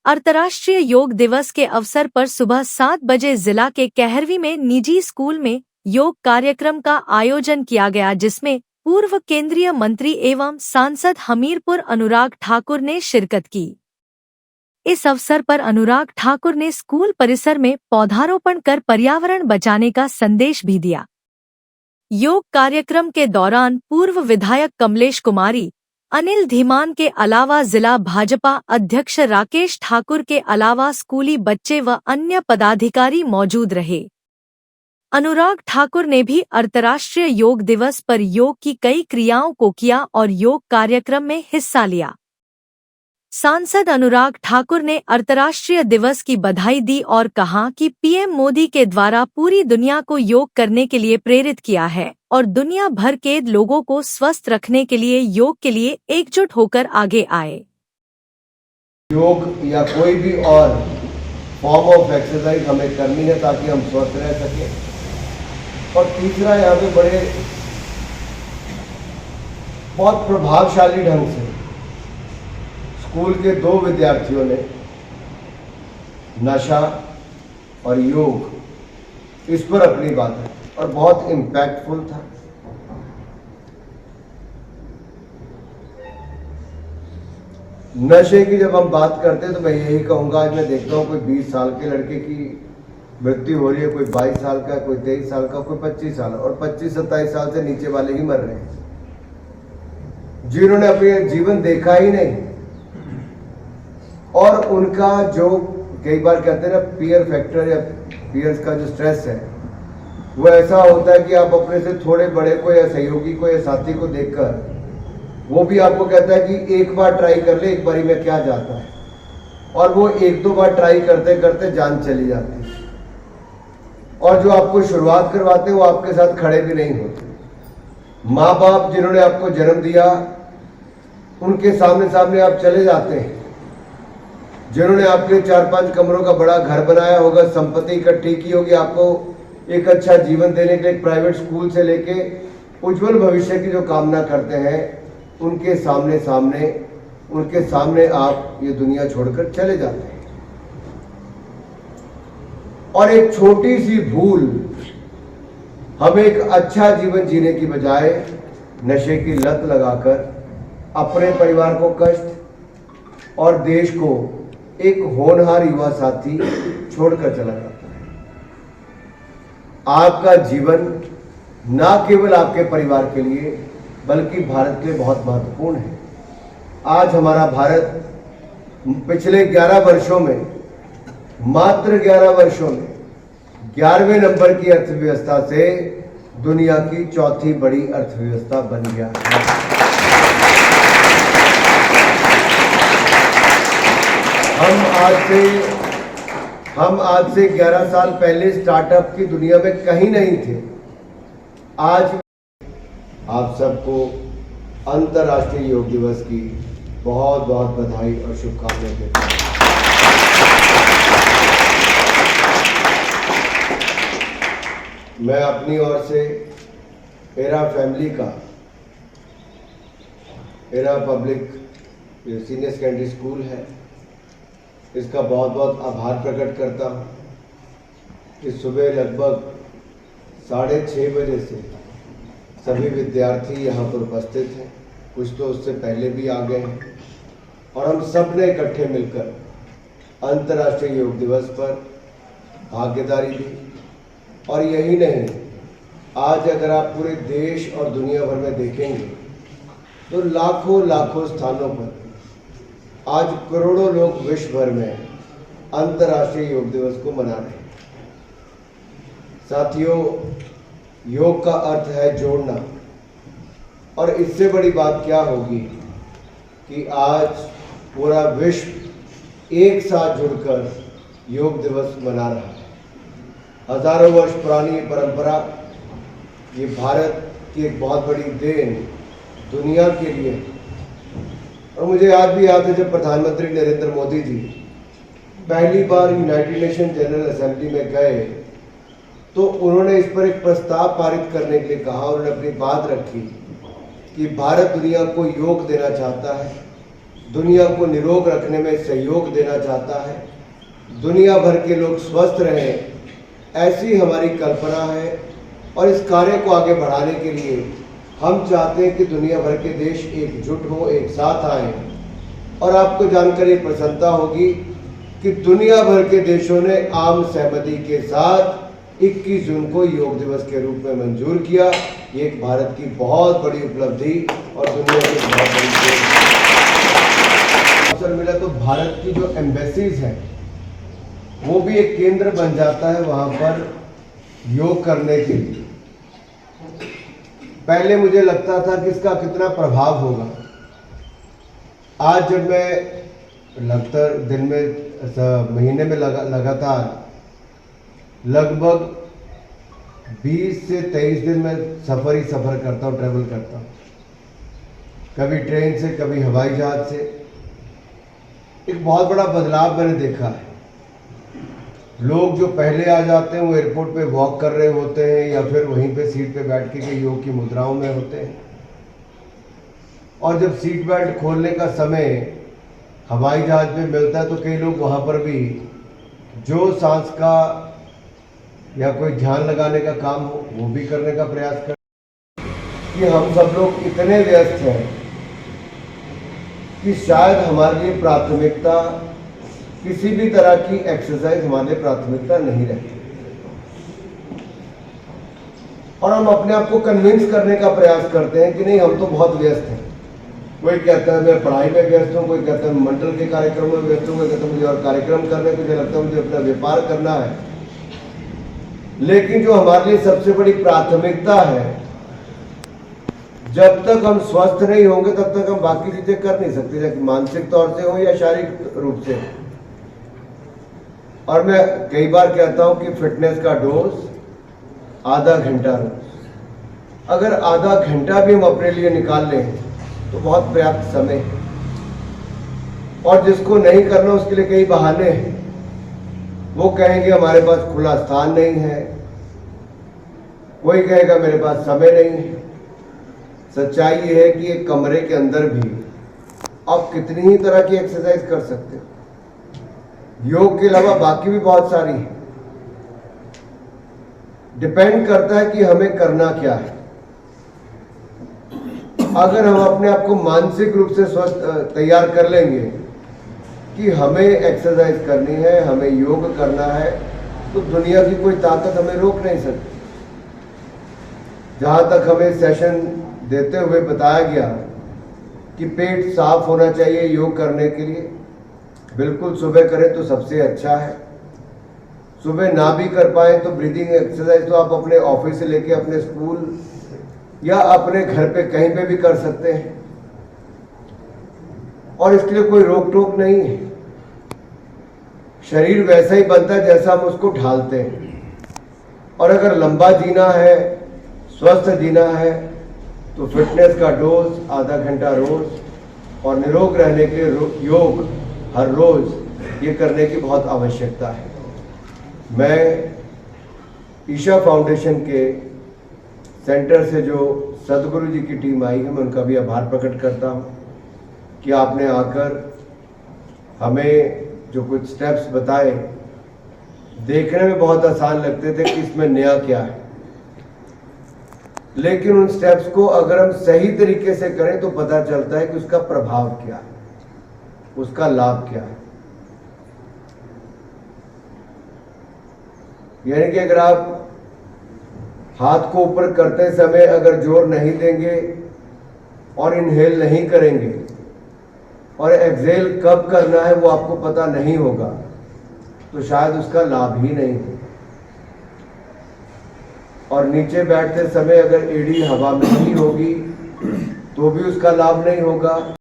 अंतर्राष्ट्रीय योग दिवस के अवसर पर सुबह 7 बजे जिला के कहरवी में निजी स्कूल में योग कार्यक्रम का आयोजन किया गया, जिसमें पूर्व केंद्रीय मंत्री एवं सांसद हमीरपुर अनुराग ठाकुर ने शिरकत की। इस अवसर पर अनुराग ठाकुर ने स्कूल परिसर में पौधारोपण कर पर्यावरण बचाने का संदेश भी दिया। योग कार्यक्रम के दौरान पूर्व विधायक कमलेश कुमारी, अनिल धीमान के अलावा जिला भाजपा अध्यक्ष राकेश ठाकुर के अलावा स्कूली बच्चे व अन्य पदाधिकारी मौजूद रहे। अनुराग ठाकुर ने भी अंतर्राष्ट्रीय योग दिवस पर योग की कई क्रियाओं को किया और योग कार्यक्रम में हिस्सा लिया। सांसद अनुराग ठाकुर ने अंतर्राष्ट्रीय दिवस की बधाई दी और कहा कि पीएम मोदी के द्वारा पूरी दुनिया को योग करने के लिए प्रेरित किया है और दुनिया भर के लोगों को स्वस्थ रखने के लिए योग के लिए एकजुट होकर आगे आए। योग या कोई भी और फॉर्म ऑफ एक्सरसाइज हमें करनी है ताकि हम स्वस्थ रह सकें। और तीसरा, यहाँ पे बहुत प्रभावशाली ढंग से स्कूल के 2 विद्यार्थियों ने नशा और योग इस पर अपनी बात रखी और बहुत इम्पैक्टफुल था। नशे की जब हम बात करते हैं तो मैं यही कहूंगा, आज मैं देखता हूँ कोई 20 साल के लड़के की मृत्यु हो रही है, कोई 22 साल का, कोई 23 साल का, कोई 25 साल, और 25-27 साल से नीचे वाले ही मर रहे हैं जिन्होंने अपने जीवन देखा ही नहीं। और उनका जो कई बार कहते हैं ना पीयर फैक्टर या पीयर्स का जो स्ट्रेस है वो ऐसा होता है कि आप अपने से थोड़े बड़े को या सहयोगी को या साथी को देखकर वो भी आपको कहता है कि एक बार ट्राई कर ले, एक बारी में क्या जाता है, और वो 1-2 बार ट्राई करते करते जान चली जाती है। और जो आपको शुरुआत करवाते हैं वो आपके साथ खड़े भी नहीं होते। माँ बाप जिन्होंने आपको जन्म दिया उनके सामने सामने आप चले जाते हैं। जिन्होंने आपके 4-5 कमरों का बड़ा घर बनाया होगा, संपत्ति इकट्ठी की होगी, आपको एक अच्छा जीवन देने के लिए प्राइवेट स्कूल से लेके उज्जवल भविष्य की जो कामना करते हैं, उनके सामने आप ये दुनिया छोड़कर चले जाते हैं। और एक छोटी सी भूल हमें एक अच्छा जीवन जीने की बजाय नशे की लत लगाकर अपने परिवार को कष्ट और देश को एक होनहार युवा साथी छोड़कर चला जाता है। आपका जीवन ना केवल आपके परिवार के लिए बल्कि भारत के लिए बहुत महत्वपूर्ण है। आज हमारा भारत पिछले 11 वर्षों में, मात्र 11 वर्षों में 11वें नंबर की अर्थव्यवस्था से दुनिया की 4थी बड़ी अर्थव्यवस्था बन गया। हम आज से 11 साल पहले स्टार्टअप की दुनिया में कहीं नहीं थे। आज आप सबको अंतर्राष्ट्रीय योग दिवस की बहुत बहुत बधाई और शुभकामनाएं देता हूं। मैं अपनी ओर से एरा फैमिली का, era public senior secondary school है, इसका बहुत बहुत आभार प्रकट करता हूँ कि सुबह लगभग 6:30 बजे से सभी विद्यार्थी यहाँ पर उपस्थित हैं। कुछ तो उससे पहले भी आ गए हैं और हम सब ने इकट्ठे मिलकर अंतर्राष्ट्रीय योग दिवस पर भागीदारी दी। और यही नहीं, आज अगर आप पूरे देश और दुनिया भर में देखेंगे तो लाखों स्थानों पर आज करोड़ों लोग विश्व भर में अंतर्राष्ट्रीय योग दिवस को मना रहे हैं। साथियों, योग का अर्थ है जोड़ना, और इससे बड़ी बात क्या होगी कि आज पूरा विश्व एक साथ जुड़कर योग दिवस मना रहा है। हजारों वर्ष पुरानी ये परंपरा, ये भारत की एक बहुत बड़ी देन दुनिया के लिए है। और मुझे आज भी याद है जब प्रधानमंत्री नरेंद्र मोदी जी पहली बार यूनाइटेड नेशन जनरल असेंबली में गए तो उन्होंने इस पर एक प्रस्ताव पारित करने के लिए कहा। उन्होंने अपनी बात रखी कि भारत दुनिया को योग देना चाहता है दुनिया को निरोग रखने में सहयोग देना चाहता है, दुनिया भर के लोग स्वस्थ रहें, ऐसी हमारी कल्पना है। और इस कार्य को आगे बढ़ाने के लिए हम चाहते हैं कि दुनिया भर के देश एकजुट हो, एक साथ आएं। और आपको जानकर ये प्रसन्नता होगी कि दुनिया भर के देशों ने आम सहमति के साथ 21 जून को योग दिवस के रूप में मंजूर किया। ये एक भारत की बहुत बड़ी उपलब्धि और दुनिया की बहुत बड़ी अवसर मिला। तो भारत की जो एम्बेसीज हैं वो भी एक केंद्र बन जाता है वहां पर योग करने के लिए। पहले मुझे लगता था कि इसका कितना प्रभाव होगा। आज जब मैं लगातार दिन में महीने में लगातार लगभग 20 से 23 दिन में सफ़र करता हूँ, ट्रैवल करता हूँ, कभी ट्रेन से, कभी हवाई जहाज से। एक बहुत बड़ा बदलाव मैंने देखा है। लोग जो पहले आ जाते हैं वो एयरपोर्ट पे वॉक कर रहे होते हैं या फिर वहीं पे सीट पे बैठ के योग की मुद्राओं में होते हैं। और जब सीट बेल्ट खोलने का समय हवाई जहाज में मिलता है तो कई लोग वहाँ पर भी जो सांस का या कोई ध्यान लगाने का काम हो वो भी करने का प्रयास करते हैं। कि हम सब लोग इतने व्यस्त हैं कि शायद हमारे लिए प्राथमिकता किसी भी तरह की एक्सरसाइज हमारे लिए प्राथमिकता नहीं रहती। और हम अपने आप को कन्विंस करने का प्रयास करते हैं कि नहीं, हम तो बहुत व्यस्त हैं। कोई कहता है मैं पढ़ाई में व्यस्त हूँ, कोई कहता है मंडल के कार्यक्रम में व्यस्त हूँ, कोई कहता है मुझे और कार्यक्रम करने, मुझे लगता है मुझे अपना व्यापार करना है। लेकिन जो हमारे लिए सबसे बड़ी प्राथमिकता है, जब तक हम स्वस्थ नहीं होंगे तब तक हम बाकी चीजें कर नहीं सकते, चाहे मानसिक तौर से हो या शारीरिक रूप से। और मैं कई बार कहता हूं कि फिटनेस का डोज आधा घंटा रोज। अगर आधा घंटा भी हम अपने लिए निकाल लें तो बहुत पर्याप्त समय है। और जिसको नहीं करना उसके लिए कई बहाने हैं। वो कहेंगे हमारे पास खुला स्थान नहीं है, कोई कहेगा मेरे पास समय नहीं है। सच्चाई ये है कि एक कमरे के अंदर भी आप कितनी ही तरह की एक्सरसाइज कर सकते हो। योग के अलावा बाकी भी बहुत सारी है। डिपेंड करता है कि हमें करना क्या है। अगर हम अपने आप को मानसिक रूप से स्वस्थ तैयार कर लेंगे कि हमें एक्सरसाइज करनी है, हमें योग करना है, तो दुनिया की कोई ताकत हमें रोक नहीं सकती। जहां तक हमें सेशन देते हुए बताया गया कि पेट साफ होना चाहिए योग करने के लिए, बिल्कुल सुबह करें तो सबसे अच्छा है। सुबह ना भी कर पाए तो ब्रीदिंग एक्सरसाइज तो आप अपने ऑफिस से लेके अपने स्कूल या अपने घर पे कहीं पे भी कर सकते हैं और इसके लिए कोई रोक टोक नहीं है। शरीर वैसा ही बनता है जैसा हम उसको ढालते हैं। और अगर लंबा जीना है, स्वस्थ जीना है, तो फिटनेस का डोज आधा घंटा रोज और निरोग रहने के लिए योग हर रोज ये करने की बहुत आवश्यकता है। मैं ईशा फाउंडेशन के सेंटर से जो सदगुरु जी की टीम आई है, मैं उनका भी आभार प्रकट करता हूँ कि आपने आकर हमें जो कुछ स्टेप्स बताए, देखने में बहुत आसान लगते थे कि इसमें नया क्या है, लेकिन उन स्टेप्स को अगर हम सही तरीके से करें तो पता चलता है कि उसका प्रभाव क्या है, उसका लाभ क्या है। यानी कि अगर आप हाथ को ऊपर करते समय अगर जोर नहीं देंगे और इनहेल नहीं करेंगे और एक्सहेल कब करना है वो आपको पता नहीं होगा, तो शायद उसका लाभ ही नहीं हो। और नीचे बैठते समय अगर एड़ी हवा में नहीं होगी तो भी उसका लाभ नहीं होगा।